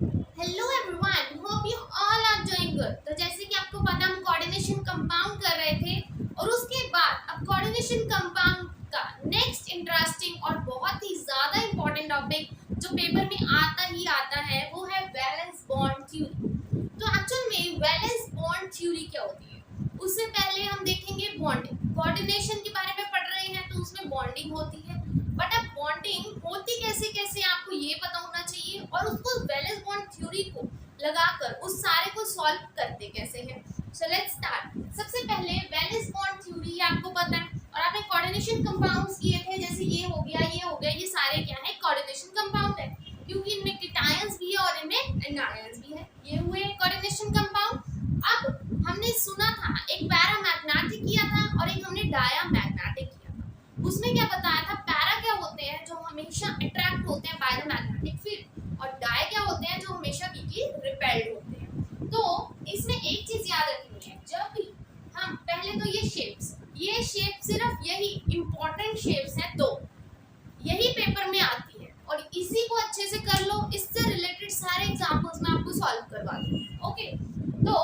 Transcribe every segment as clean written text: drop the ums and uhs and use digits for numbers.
Hello everyone, hope you all are doing good. तो जैसे कि आपको पता हम कोऑर्डिनेशन कंपाउंड कर रहे थे और उसके बाद अब कोऑर्डिनेशन कंपाउंड का नेक्स्ट इंटरेस्टिंग और बहुत ही ज़्यादा इम्पोर्टेंट टॉपिक जो पेपर में आता ही आता है वो है वैलेंस बॉन्ड थ्योरी। तो एक्चुअल में वैलेंस बॉन्ड थ्योरी क्या होती है उससे पहले हम देखेंगे बॉन्डिंग। कोऑर्डिनेशन के बारे में पढ़ रहे हैं तो उसमें बॉन्डिंग होती है, बट अब बॉन्डिंग होती कैसे कैसे आपको ये पता होना चाहिए और उसको वैलेंस बॉन्ड थ्योरी को लगाकर उस सारे को सॉल्व करते कैसे हैं। So let's start. सबसे पहले वैलेंस बॉन्ड थ्योरी आपको पता है और आपने कोऑर्डिनेशन कंपाउंड्स किए थे, जैसे ये हो गया ये हो गया, ये सारे क्या है कोऑर्डिनेशन कंपाउंड है क्योंकि इनमें कीटायंस भी है और इनमें एनायंस भी है। ये हुए कोऑर्डिनेशन कंपाउंड। अब हमने सुना था एक पैरामैग्नेटिक किया था और एक हमने डायामैग्नेटिक किया था। उसमें क्या बताया था, पैरा क्या होते हैं जो हमेशा अट्रैक्ट होते हैं बाय द मैग्नेटिक फील्ड और डाय क्या होते हैं जो हमेशा बीकी रिपेल्ड होते हैं। तो इसमें एक चीज याद रखनी है, जब भी हम पहले तो ये शेप सिर्फ यही इंपॉर्टेंट शेप्स हैं, दो यही पेपर में आती है और इसी को अच्छे से कर लो, इससे रिलेटेड सारे एग्जांपल्स मैं आपको सॉल्व करवा दूंगी। ओके, तो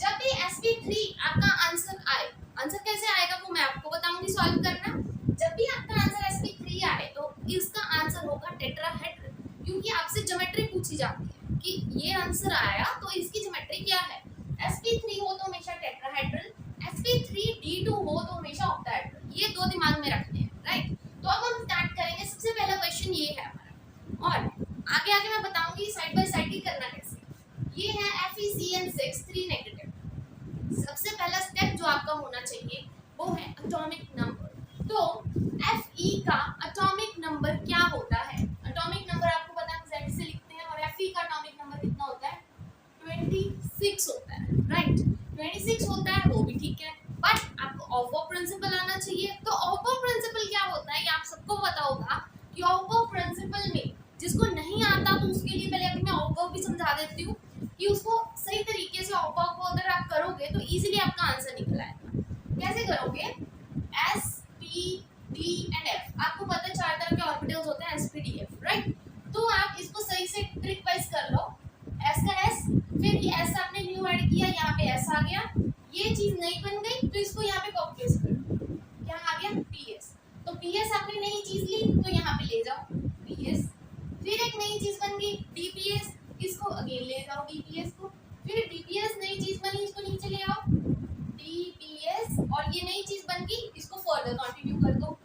जब भी sp3 आपका आंसर आए, आंसर कैसे आएगा वो मैं आपको बताऊंगी सॉल्व करना। जब भी आपका आंसर sp3 आए तो इसका आंसर होगा टेट्राहेड्रल, क्योंकि आपसे ज्योमेट्री पूछी जाती है कि ये आंसर आया तो इसकी ज्योमेट्री क्या है। sp3 हो तो हमेशा टेट्राहेड्रल, sp3d2 हो तो हमेशा ऑक्टाहेड्रल। ये दो दिमाग में रखने हैं, राइट। तो अब हम स्टार्ट करेंगे। सबसे पहला क्वेश्चन ये है हमारा और आगे आगे मैं बताऊंगी साइड बाय साइड ही करना कैसे। ये है FeCN6 3 नेगेटिव। सबसे पहला स्टेप जो आपका होना चाहिए वो है एटॉमिक नंबर। तो Fe का एटॉमिक नंबर क्या होता है, एटॉमिक नंबर आपको पता है Z से लिखते हैं और Fe का एटॉमिक नंबर कितना होता है 26 होता है, राइट। 26 होता है वो भी ठीक है, बट आपको ऑफ प्रिंसिपल आना चाहिए। तो ऑफ प्रिंसिपल क्या होता है ये आप सबको पता होगा कि ऑफ प्रिंसिपल में जिसको नहीं आता तो उसके लिए पहले अभी मैं ऑफ भी समझा देती हूँ कि उसको सही तरीके से ऑफ को अगर आप करोगे तो इजीली आपका आंसर निकल आएगा। कैसे करोगे, S P D and F, आपको पता है चार तरह के ऑर्बिटल्स होते हैं S P D F, right. तो आप इसको सही से ट्रिक वाइज कर लो। S का S, फिर ये S आपने न्यू ऐड किया, यहाँ पे S आ गया, ये चीज नहीं बन गई तो इसको यहाँ पे कॉपी पेस्ट कर दो, यहाँ आ गया PS। तो PS आपने नई चीज ली तो यहाँ पे ले जाओ PS, फिर एक नई चीज बन गई DPS, इसको अगेन ले जाओ DPS को, फिर DPS नई चीज बनी इसको नीचे ले आओ DPS और ये नई चीज बन गई, इसको फर्दर कंटिन्यू कर दो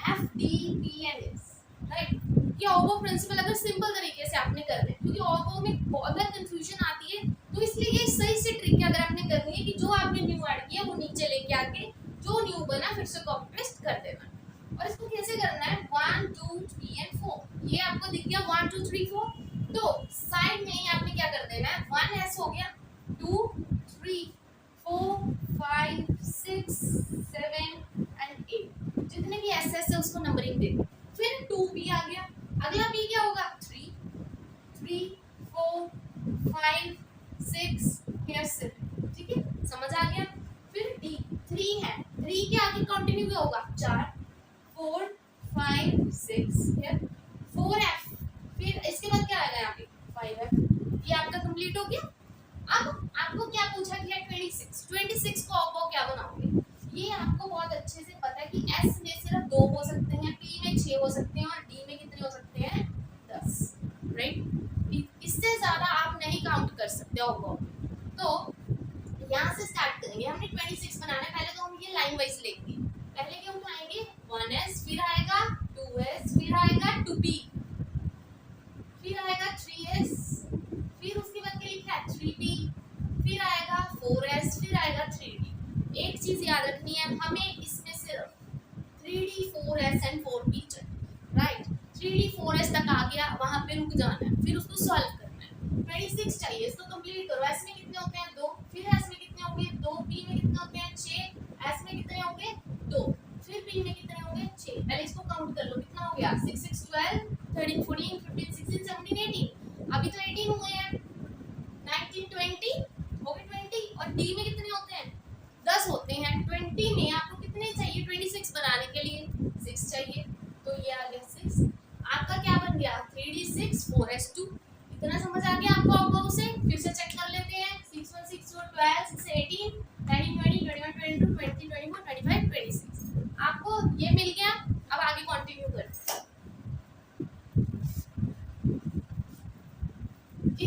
FDPNS, राइट। ये ऑगो प्रिंसिपल अगर सिंपल तरीके से आपने करना है, क्योंकि ऑगो में बहुत ज्यादा कंफ्यूजन आती है, तो इसलिए ये सही से ट्रिक अगर आपने करनी है कि जो आपने न्यू ऐड किया वो नीचे लेके आके जो न्यू बना फिर से कॉपी पेस्ट कर देना। और इसको कैसे करना है 1 2 3 एंड 4, ये आपको दिख गया 1 2 3 4, तो साइड में ही आपने क्या कर देना है 1S हो गया, 2 3 4 5 6 7 एंड 8, जितने भी SS है उसको नंबरिंग दे दो। फिर 2B आ गया, अगला B क्या होगा 3 3 4 5 6 here 7, ठीक है समझ आ गया। फिर D 3 है, 3 के आगे कंटिन्यू क्या होगा 4 4 5 6 here 4F, फिर इसके बाद क्या आएगा यहाँ पे 5F। ये आपका कंप्लीट हो गया। अब आपको क्या पूछा गया 26 को आप क्या बनाओगे, ये आपको बहुत अच्छे से पता है कि S में सिर्फ 2 हो सकते हैं, P में 6 हो सकते हैं और D में कितने हो सकते हैं 10, राइट। इससे ज्यादा आप नहीं काउंट कर सकते हो। तो यहाँ से स्टार्ट करेंगे, हमने 26 बनाना है। पहले तो हम ये लाइन वाइज लेंगे, पहले क्या उठाएंगे 1S, फिर आएगा 2S, फिर आएगा 2B, फिर आएगा 3S, फिर उसके बाद क्या लिखा है 3B, फिर आएगा 4S, फिर आएगा 3D। एक चीज याद रखनी है, हमें इसमें सिर्फ 3D 4S एंड 4B चाहिए, राइट। 3D 4S तक आ गया, वहां पे रुक जाना है, फिर उसको सॉल्व करना है। 26 चाहिए, इसको कंप्लीट करो। S में कितने होते हैं 2, फिर S में कितने होंगे 2, B में कितने होते हैं 6, S में कितने होंगे 2, फिर B में कितने होंगे 6। पहले इसको काउंट कर लो, कितना हो गया 6 6 12 13 14 15 16 17 18, अभी तो 18 हुए हैं, 19 20 हो गए 20, और D में कितने होते हैं 10 होते हैं। 20 में आपको कितने चाहिए 26 बनाने के लिए 6 चाहिए, तो ये आ गया 6। आपका क्या बन गया 3D 6 4S2। इतना समझ आ गया आपको 2 से फिर से चेक कर लेते हैं 6 1 6 2 12 6 18 19 20 21 22 23 24 25 26 आपको ये मिल गया। अब आगे कंटिन्यू करते हैं।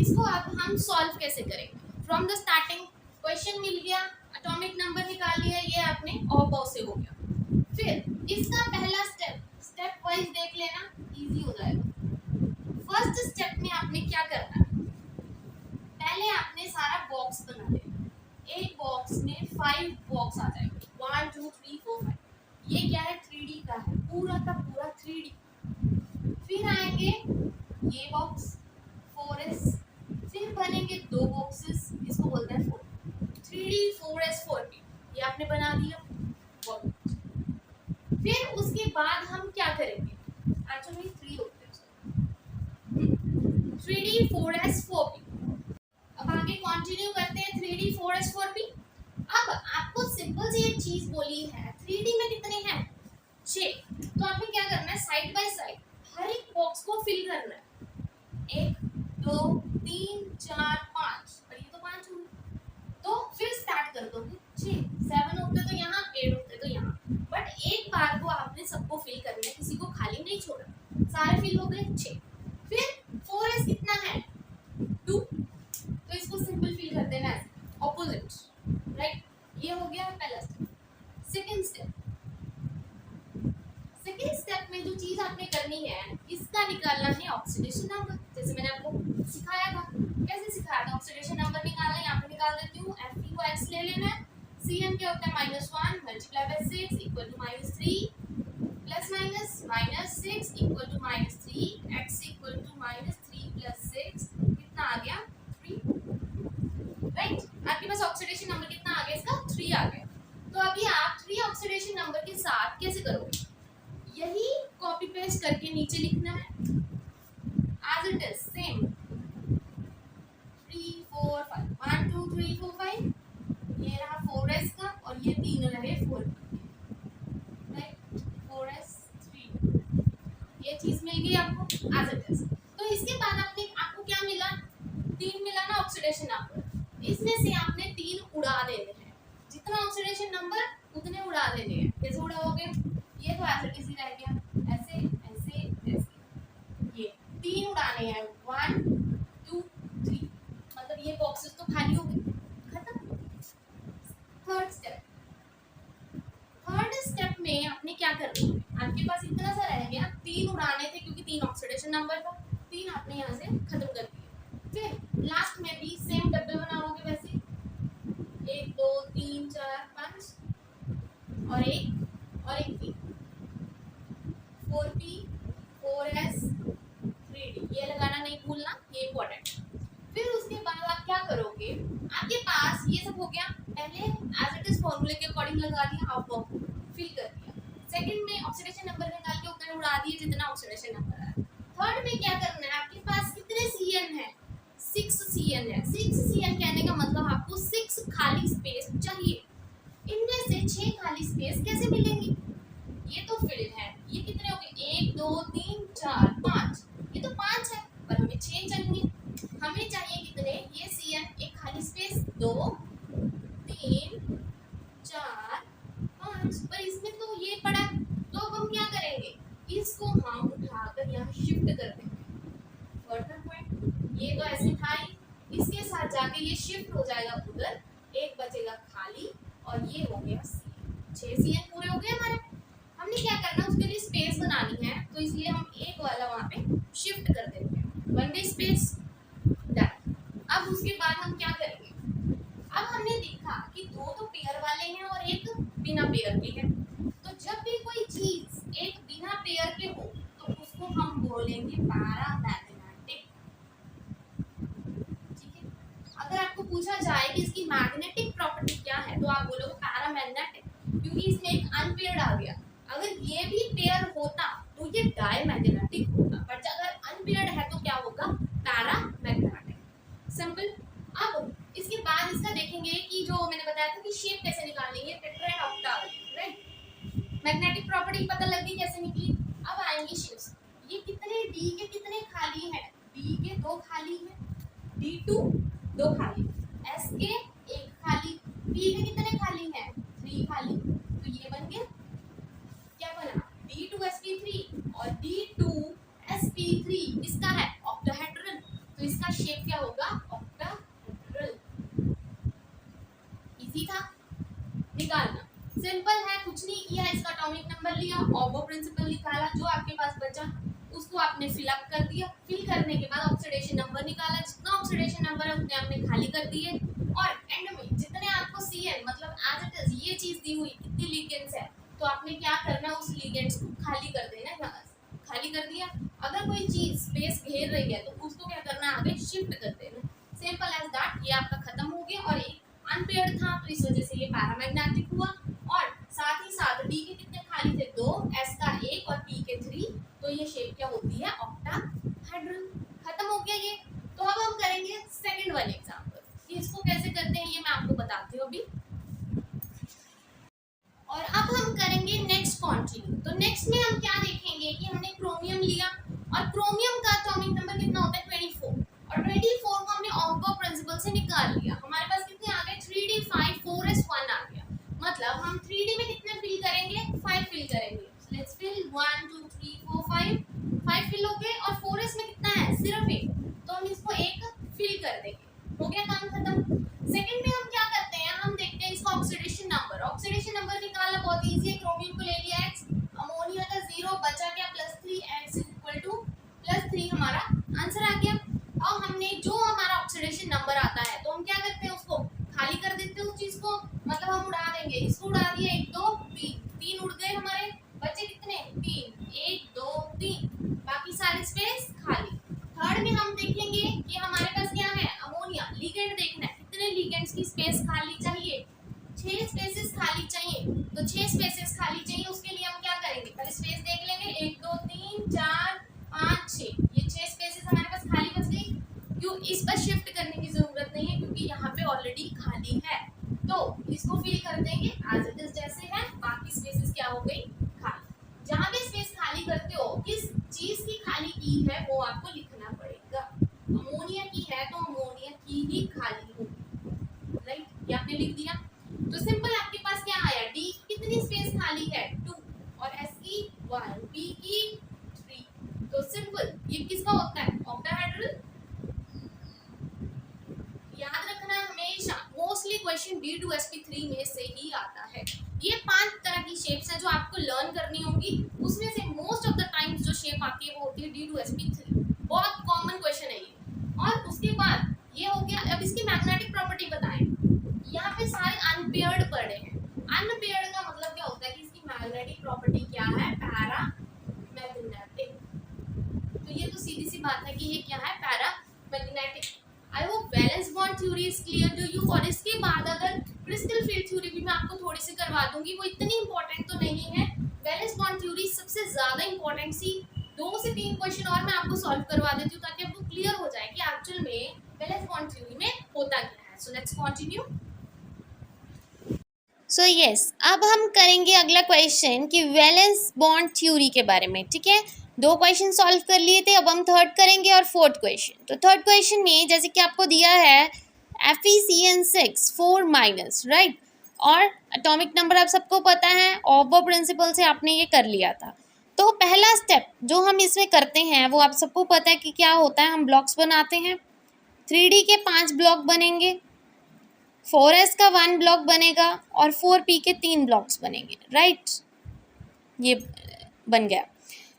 इसको अब हम सॉल्व कैसे करेंगे। फ्रॉम द स्टार्टिंग क्वेश्चन मिल गया, एटॉमिक नंबर निकाल लिया, ये आपने ऑफ से हो गया। फिर इसका पहला स्टेप वाइज देख लेना, इजी हो जाएगा। फर्स्ट स्टेप में आपने क्या करना है, पहले आपने सारा बॉक्स बना लेना। एक बॉक्स में 5 बॉक्स आ जाएंगे, 1 2 3 4 5। ये क्या है, 3D का है, पूरा का पूरा 3D। फिर आएंगे ये बॉक्स 4S, फिर बनेंगे 2 बॉक्सेस, इसको बोलते हैं 3D 4S 4P। ये आपने बना दिया। फिर उसके बाद हम क्या करेंगे, एक्चुअली 3 होते हैं, 3D 4S 4P। अब आगे कंटिन्यू करते हैं 3D 4S 4P। अब आपको सिंपल सी एक चीज बोली है, 3D में कितने हैं, 6। तो आपने क्या करना है, साइड बाय साइड हर एक बॉक्स को फिल करना है। 1 2 3 4 5, और ये तो 5 हुए। तो फिर स्टार्ट कर दोगे 6 7 होते तो यहाँ, 8 होते तो यहाँ। बट एक बार को आपने सबको फिल करना है, किसी को खाली नहीं छोड़ा, सारे फिल हो गए 6। फिर 4S कितना है, 2, तो इसको सिंपल फिल कर देना है, ऑपोजिट, राइट। ये हो गया पहला स्टेप। सेकंड स्टेप में जो चीज आपने करनी है, इसका निकालना है ऑक्सीडेशन नंबर। जैसे मैंने आपको सिखाया था, कैसे सिखाया था, ऑक्सीडेशन नंबर निकालना है। यहाँ पे निकाल देती हूँ, Fe को x ले लेना है, Cn क्या होता है -1 multiply by 6 equal to -3 plus minus 6 equal to -3, x equal to -3 plus 6 कितना आ गया, 3, राइट। आपके पास ऑक्सीडेशन नंबर कितना आ गया, इसका 3 आ गया। तो अभी आप 3 ऑक्सीडेशन नंबर के साथ कैसे करोगे, यही कॉपी पेस्ट करके नीचे लिखना है as it is same 3 4 5 1 2 3 4 5। ये रहा 4S का, और ये 3 रहे 4, राइट, 4S 3। ये चीज मिल गई आपको as it is। तो इसके बाद आपको क्या मिला, 3 मिला ना ऑक्सीडेशन नंबर। इसमें से आपने 3 उड़ा देने हैं, जितना ऑक्सीडेशन नंबर उतने उड़ा देने हैं। कैसे उड़ाओगे, ये तो ऐसे किसी रह गया, ऐसे ऐसे ऐसे, ये 3 उड़ाने हैं, 1 2 3, मतलब ये बॉक्सेस तो खाली हो गए, खत्म। थर्ड स्टेप में आपने क्या करना है, आपके पास इतना सा रह गया, 3 उड़ाने थे क्योंकि 3 ऑक्सीडेशन नंबर था, 3 आपने यहाँ से खत्म कर दिए। फिर लास्ट में भी सेम डब्बे बनाओगे वैसे, 1 2 3 4 5 और एक 3, 4P 4S 3D, ये लगाना नहीं भूलना, ये इंपॉर्टेंट। फिर उसके बाद आप क्या करोगे, आपके पास ये सब हो गया, पहले एज इट इज फॉर्मूले के अकॉर्डिंग लगा दिया, आप फिल कर दिया। सेकंड में ऑक्सीडेशन नंबर निकाल के उतने उड़ा दिए जितना ऑक्सीडेशन नंबर है। थर्ड में क्या करना है, आपके पास कितने CN है, 6 CN है। 6 CN कहने का मतलब आपको 6 खाली स्पेस चाहिए। इनमें से 6 खाली स्पेस कैसे मिलेंगी, ये तो फिल्ड है। ये कितने हो गए, 1 2 3 4 5, ये तो 5 है, पर हमें 6 चाहिए। हमें चाहिए कितने, ये CN, एक खाली स्पेस 2 3 4 5, पर इसमें तो ये पड़ा। तो अब हम क्या करेंगे, इसको हम उठाकर यहाँ शिफ्ट कर देंगे। फर्दर पॉइंट, ये तो ऐसे था ही, इसके साथ जाके ये शिफ्ट हो जाएगा उधर, एक बचेगा खाली, और ये हो गया CN। 6 CN पूरे हो गए हमारे। हमने क्या करना, उसके लिए स्पेस बनानी है, तो इसलिए हम एक वाला वहाँ पे शिफ्ट कर देते हैं, 1 डे स्पेस डन। अब उसके बाद हम क्या करेंगे, अब हमने देखा कि 2 तो पेयर वाले हैं और एक बिना पेयर के है। तो जब भी कोई चीज एक बिना पेयर के हो तो उसको हम बोलेंगे पैरामैग्नेटिक, ठीक है। अगर आपको पूछा जाए कि इसकी मैग्नेटिक प्रॉपर्टी क्या है, तो आप बोलोगे पैरामैग्नेटिक, क्योंकि इसमें एक अनपेयर्ड आ गया। अगर ये भी पेयर होता तो ये डायमैग्नेटिक होगा, बट अगर अनपेयर्ड है तो क्या होगा, पैरामैग्नेटिक, सिंपल। अब इसके बाद इसका देखेंगे कि जो मैंने बताया था कि शेप कैसे निकालनी है, टेट्राहेड्रल, राइट। मैग्नेटिक प्रॉपर्टी पता लग गई कैसे निकली। अब आएंगे शेप्स। ये कितने D के कितने खाली हैं, D के 2 खाली हैं, D D2 2 खाली, S के 1 खाली, P के कितने खाली हैं 3 खाली, तो ये बन गया क्या बना D2sp3 और D2sp3 किसका है ऑक्टाहेड्रल, तो इसका शेप क्या होगा ऑक्टाहेड्रल। इजी था निकालना, सिंपल है, कुछ नहीं किया, इसका एटॉमिक नंबर लिया, ऑबो प्रिंसिपल निकाला, जो आपके पास बचा उसको आपने फिल अप कर दिया, फिल करने के बाद ऑक्सीडेशन नंबर निकाला, जितना ऑक्सीडेशन नंबर है उतने आपने खाली कर दिए, और एंड में जितने आपको CN मतलब एज इट इज ये चीज दी हुई कितनी लिगेंड्स है, तो आपने क्या करना उस लिगेंड्स को खाली कर देना, यहाँ खाली कर दिया। अगर कोई चीज स्पेस घेर रही है तो उसको क्या करना है आगे शिफ्ट कर देना, सिंपल एज दैट। ये आपका खत्म हो गया और एक अनपेयर्ड था तो इस वजह से ये पैरामैग्नेटिक हुआ, और साथ ही साथ D के कितने खाली थे 2, S का 1 और P के 3, तो ये शेप क्या होती है ऑक्टाहेड्रल। खत्म हो गया ये। तो अब हम करेंगे सेकंड वन एग्जांपल, कि इसको कैसे करते हैं ये मैं आपको बताती हूँ अभी। और अब हम करेंगे नेक्स्ट कंटिन्यू। तो नेक्स्ट में हम क्या देखेंगे कि हमने क्रोमियम लिया और क्रोमियम का एटॉमिक नंबर कितना होता है 24, और 24 को हमने ऑक्टो प्रिंसिपल से निकाल लिया। हमारे पास कितने आ गए 3D 5 4s1 आ गया, मतलब हम 3D में कितने फिल करेंगे 5 फिल करेंगे। लेट्स फिल 1 2 3 4 5 फिल हो गए, और 4s में कितना है सिर्फ 1, तो हम इसको 1 फिल कर देंगे, हो गया काम खत्म। सेकंड में हम क्या करते हैं, हम देखते हैं इसका ऑक्सीडेशन नंबर। ऑक्सीडेशन नंबर निकालना बहुत इजी है, क्रोमियम को ले लिया x, अमोनिया का 0 बचा क्या +3, x +3 हमारा आंसर आ गया। अब हमने जो हमारा ऑक्सीडेशन नंबर आता है तो हम क्या करते हैं उसको खाली कर देते हैं उस चीज को, मतलब हम उड़ा देंगे, इसको उड़ा दिया 1 2 3 उड़ गए हमारे, बचे कितने 3 1 2 3, बाकी सारे स्पेस खाली। थर्ड में हम देखेंगे कि हमारे पास क्या है अमोनिया, लिगेंड देखना है कितने लिगेंड्स की स्पेस खाली चाहिए, 6 स्पेसेस खाली चाहिए, तो 6 स्पेसेस खाली चाहिए, उसके लिए हम क्या करेंगे पहले स्पेस देख लेंगे 1 2 3 4 5 6, ये 6 स्पेसेस हमारे पास खाली बच गई। क्यों इस पर शिफ्ट करने की जरूरत नहीं है क्योंकि यहाँ पे ऑलरेडी खाली है, तो इसको फिल कर देंगे एज इट इज जैसे है, बाकी स्पेसेस क्या हो गई खाली। जहाँ भी स्पेस खाली करते हो किस चीज की खाली की है वो आपको लिखना पड़ेगा, अमोनिया की है तो अमोनिया की ही खाली होगी, राइट, ये आपने लिख दिया। तो सिंपल आपके पास क्या आया D कितनी स्पेस खाली है 2, और S की 1, P की 3, तो सिंपल ये किसका होता है ऑक्टाहेड्रल। याद रखना हमेशा मोस्टली क्वेश्चन D2sp3 में से ही आता है। ये 5 तरह की शेप्स हैं जो आपको लर्न करनी होगी, उसमें से मोस्ट ऑफ द टाइम्स जो शेप आती है वो होती है D2sp3, बहुत कॉमन क्वेश्चन है ये। और उसके बाद ये हो गया, अब इसकी मैग्नेटिक प्रॉपर्टी बताएं। यहाँ पे सारे अनपेयर्ड पड़े हैं, अनपेयर्ड का मतलब क्या होता है कि इसकी मैग्नेटिक प्रॉपर्टी क्या है पैरामैग्नेटिक, तो ये तो सीधी सी बात है कि ये क्या है paramagnetic. I hope valence bond theory is clear to you. और इसके बाद अगर क्रिस्टल फील्ड थ्योरी भी मैं आपको थोड़ी सी करवा दूंगी, वो इतनी इंपॉर्टेंट तो नहीं है, वैलेंस बॉन्ड थ्योरी सबसे ज्यादा इंपॉर्टेंट सी 2 से 3 क्वेश्चन और मैं आपको सॉल्व करवा देती हूँ ताकि आपको क्लियर हो जाए कि एक्चुअल में वैलेंस बॉन्ड थ्योरी में होता क्या है। So let's continue. So yes, अब हम करेंगे अगला क्वेश्चन कि वैलेंस बॉन्ड थ्योरी के बारे में, ठीक है। 2 क्वेश्चन सॉल्व कर लिए थे, अब हम थर्ड करेंगे और फोर्थ क्वेश्चन। तो थर्ड क्वेश्चन में जैसे कि आपको दिया है FeCN6 4- राइट, और एटॉमिक नंबर आप सबको पता है, ऑबो प्रिंसिपल से आपने ये कर लिया था। तो पहला स्टेप जो हम इसमें करते हैं वो आप सबको पता है कि क्या होता है, हम ब्लॉक्स बनाते हैं। 3D के 5 ब्लॉक बनेंगे, 4s का 1 ब्लॉक बनेगा और 4p के 3 ब्लॉक्स बनेंगे, राइट, ये बन गया।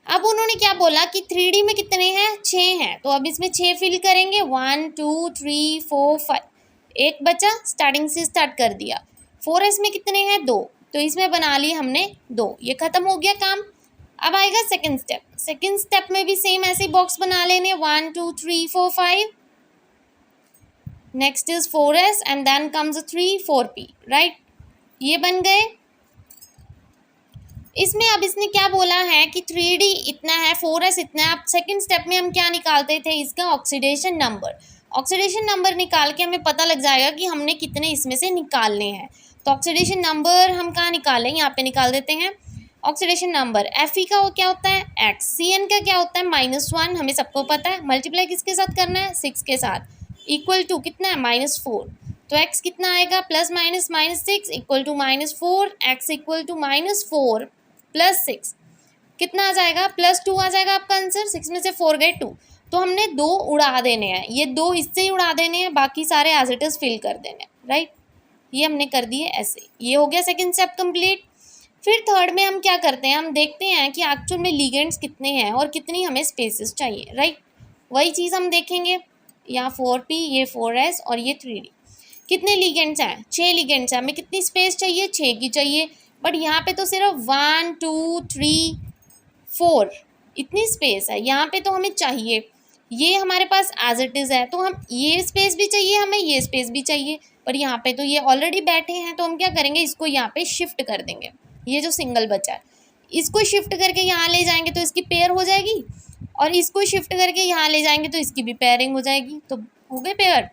अब उन्होंने क्या बोला कि 3D में कितने हैं 6 हैं, तो अब इसमें 6 फिल करेंगे 1 2 3 4 5, एक बचा, स्टार्टिंग से स्टार्ट कर दिया। 4s में कितने हैं 2, तो इसमें बना लिए हमने 2, ये खत्म हो गया काम। अब आएगा सेकंड स्टेप, सेकंड स्टेप में भी सेम ऐसे बॉक्स बना लेने 1 2 3 4 5, next is 4s and then comes 3 4p, right, ये बन गए। इसमें अब इसने क्या बोला है कि 3D इतना है 4s इतना है। अब सेकंड स्टेप में हम क्या निकालते थे, इसका ऑक्सीडेशन नंबर। ऑक्सीडेशन नंबर निकाल के हमें पता लग जाएगा कि हमने कितने इसमें से निकालने हैं। तो ऑक्सीडेशन नंबर हम कहाँ निकालें, यहाँ पे निकाल देते हैं। ऑक्सीडेशन नंबर Fe का वो क्या होता है x, Cn का क्या होता है -1, हमें सबको पता है। मल्टीप्लाई किसके साथ करना है 6 के साथ, इक्वल टू कितना है -4, तो x कितना आएगा +-6 equal to -4, x equal to -4 + 6 कितना आ जाएगा +2 आ जाएगा आपका आंसर। 6 में से 4 गए 2, तो हमने 2 उड़ा देने हैं, ये 2 इससे ही उड़ा देने हैं, बाकी सारे एज इट इज़ फिल कर देने हैं, राइट। ये हमने कर दिए ऐसे, ये हो गया सेकंड स्टेप कंप्लीट। फिर थर्ड में हम क्या करते हैं, हम देखते हैं कि एक्चुअल में लिगेंड्स कितने हैं और कितनी हमें स्पेसेस चाहिए, राइट। वही चीज़ हम देखेंगे, यहाँ 4p, ये 4s और ये 3d। कितने लिगेंड्स हैं, 6 लिगेंड्स हैं, हमें कितनी स्पेस चाहिए, 6 की चाहिए, बट यहाँ पे तो सिर्फ 1 2 3 4 इतनी स्पेस है, यहाँ पे तो हमें चाहिए, ये हमारे पास एज इट इज़ है, तो हम ये स्पेस भी चाहिए, हमें ये स्पेस भी चाहिए, पर यहाँ पे तो ये ऑलरेडी बैठे हैं, तो हम क्या करेंगे, इसको यहाँ पे शिफ्ट कर देंगे। ये जो सिंगल बचा है इसको शिफ्ट करके यहाँ ले जाएंगे तो इसकी पेयर हो जाएगी, और इसको शिफ्ट करके यहाँ ले जाएंगे तो इसकी भी पेयरिंग हो जाएगी, तो हो गए पेयर।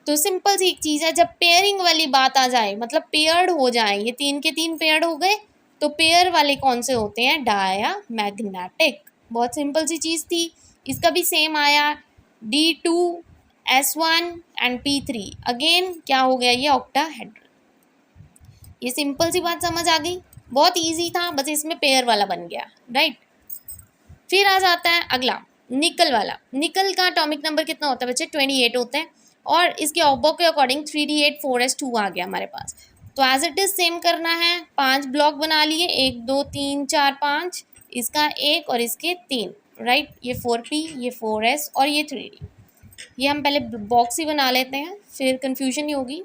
तो सिंपल सी एक चीज़ है, जब पेयरिंग वाली बात आ जाए, मतलब पेयर्ड हो जाए, ये 3 के 3 पेयर्ड हो गए, तो पेयर वाले कौन से होते हैं, डायामैग्नेटिक। बहुत सिंपल सी चीज़ थी। इसका भी सेम आया, D2S1 एंड P3, अगेन क्या हो गया, ये ऑक्टाहेड्रल। ये सिंपल सी बात समझ आ गई, बहुत इजी था, बस इसमें पेयर वाला बन गया, राइट। फिर आ जाता है अगला निकल वाला। निकल का एटॉमिक नंबर कितना होता है बच्चे, 28 होता है, और इसके ऑब्बो के अकॉर्डिंग 3D8 4s2 आ गया हमारे पास। तो एज इट इज़ सेम करना है, 5 ब्लॉक बना लिए, 1 2 3 4 5, इसका 1 और इसके 3, राइट। ये 4p, ये 4s और ये 3d। ये हम पहले बॉक्स ही बना लेते हैं, फिर कन्फ्यूजन नहीं होगी।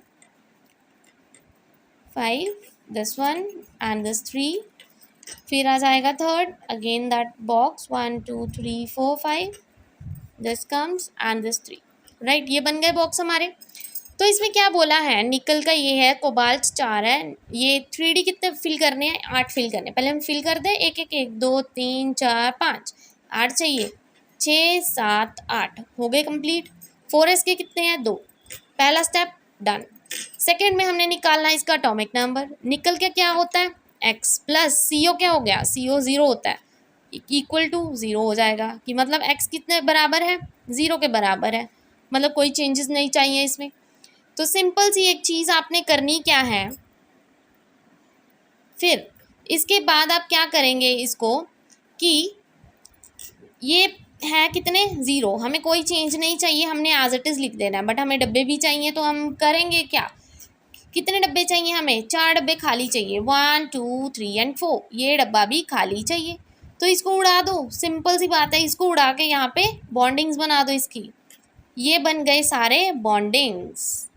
5, this 1 and this 3, फिर आ जाएगा third, again that box 1 2 3 4 5, this comes and this 3, right. ये बन गए बॉक्स हमारे। तो इसमें क्या बोला है, निकल का ये है, कोबाल्ट 4 है, ये 3D कितने फिल करने हैं, 8 फिल करने हैं। पहले हम फिल कर दें, 1 1 1 2 3 4 5, 8 चाहिए, 6 7 8 हो गए कंप्लीट। 4s के कितने हैं, 2, पहला स्टेप डन। सेकेंड में हमने निकालना है इसका एटॉमिक नंबर। निकल के क्या होता है, x प्लस CO क्या हो गया, CO 0 होता है, इक्वल टू 0 हो जाएगा, कि मतलब x कितने बराबर है, 0 के बराबर है, मतलब कोई चेंजेस नहीं चाहिए इसमें। तो सिंपल सी एक चीज़ आपने करनी क्या है, फिर इसके बाद आप क्या करेंगे इसको, कि ये है कितने 0, हमें कोई चेंज नहीं चाहिए, हमने एज इट इज़ लिख देना है, बट हमें डब्बे भी चाहिए, तो हम करेंगे क्या, कितने डब्बे चाहिए हमें, 4 डब्बे खाली चाहिए, 1 2 3 एंड 4, ये डब्बा भी खाली चाहिए, तो इसको उड़ा दो। सिंपल सी बात है, इसको उड़ा के यहाँ पे बॉन्डिंग्स बना दो इसकी, ये बन गए सारे बॉन्डिंग्स।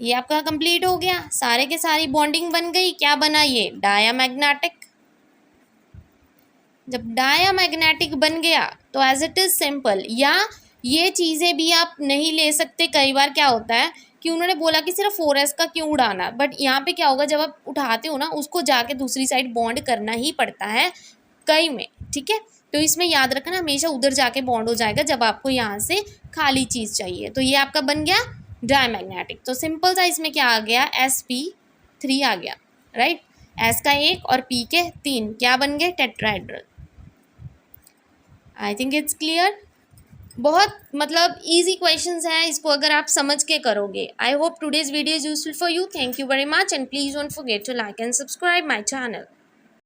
ये आपका कंप्लीट हो गया, सारे के सारी बॉन्डिंग बन गई, क्या बना ये, डायामैग्नेटिक। जब डायामैग्नेटिक बन गया तो एज इट इज़ सिंपल, या ये चीज़ें भी आप नहीं ले सकते। कई बार क्या होता है कि उन्होंने बोला कि सिर्फ 4s का क्यों उड़ाना, बट यहाँ पे क्या होगा, जब आप उठाते हो ना, उसको जाके दूसरी साइड बॉन्ड करना ही पड़ता है कई में, ठीक है। तो इसमें याद रखना, हमेशा उधर जाके बॉन्ड हो जाएगा जब आपको यहाँ से खाली चीज़ चाहिए। तो ये आपका बन गया डायमैग्नेटिक। तो सिंपल सा इसमें क्या आ गया, sp3 आ गया, राइट। s का 1 और p के 3 क्या बन गए, tetrahedral. I think it's clear. बहुत मतलब इजी क्वेश्चंस हैं, इसको अगर आप समझ के करोगे। I hope today's video is useful for you. Thank you very much and please don't forget to like and subscribe my channel.